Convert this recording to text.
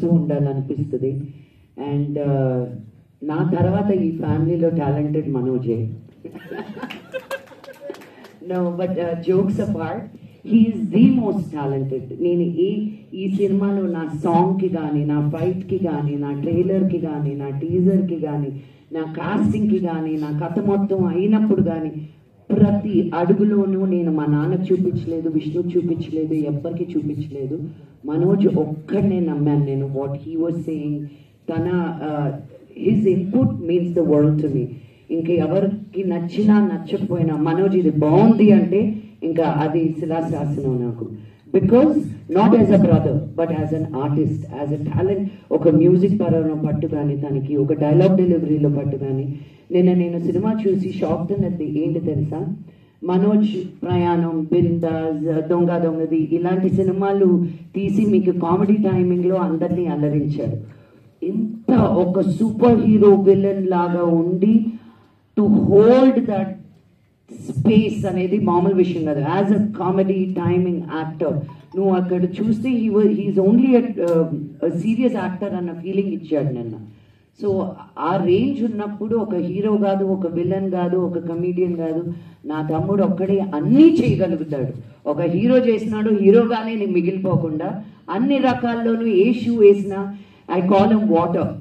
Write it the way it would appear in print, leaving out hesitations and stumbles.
చూస్తూ ఉండాలనిపిస్తుంది. అండ్ నా తర్వాత ఈ ఫ్యామిలీలో talented మనోజే. No, but jokes apart, he is the most talented. నేను ఈ సినిమాలో నా సాంగ్కి కానీ, నా ఫైట్కి కానీ, నా ట్రైలర్కి కానీ, నా టీజర్కి కానీ, నా కాస్టింగ్కి కానీ, నా కథ మొత్తం అయినప్పుడు కానీ ప్రతి అడుగులోనూ నేను మా నాన్నకు చూపించలేదు, విష్ణుకు చూపించలేదు, ఎవ్వరికి చూపించలేదు. మనోజ్ ఒక్కడనే నమ్మాను నేను. వాట్ హీ వాజ్ సేయింగ్, తన his input means the world to me. ఇంకా ఎవరికి నచ్చినా నచ్చకపోయినా మనోజ్ ఇది బాగుంది అంటే ఇంకా అది శిలాశాసనం నాకు. Because not as a brother but as an artist, as a talent. ఒక మ్యూజిక్ పరంలో పట్టు కానీ, తనకి ఒక డైలాగ్ డెలివరీలో పట్టు కానీ. నేను సినిమా చూసి షాక్ తిన్నది ఏంటి తెలుసా, మనోజ్ ప్రయాణం, బిందాస్, దొంగది ఇలాంటి సినిమాలు తీసి మీకు కామెడీ టైమింగ్లో అందరినీ అల్లరించారు. ఇంత ఒక సూపర్ హీరో విలన్ లాగా ఉండి టు హోల్డ్ దట్ స్పేస్ అనేది మామూలు విషయం కాదు. As a comedy timing actor నువ్వు అక్కడ చూస్తే హీఈస్ ఓన్లీ సీరియస్ యాక్టర్ అన్న ఫీలింగ్ ఇచ్చాడు నిన్న. సో ఆ రేంజ్ ఉన్నప్పుడు ఒక హీరో కాదు, ఒక విలన్ కాదు, ఒక కమీడియన్ కాదు, నా తమ్ముడు ఒక్కడే అన్నీ చేయగలుగుతాడు. ఒక హీరో చేసినాడు, హీరోగానే నేను మిగిలిపోకుండా అన్ని రకాల్లోనూ ఏ షూ వేసినా ఐ కాల్ హిమ్ వాటర్.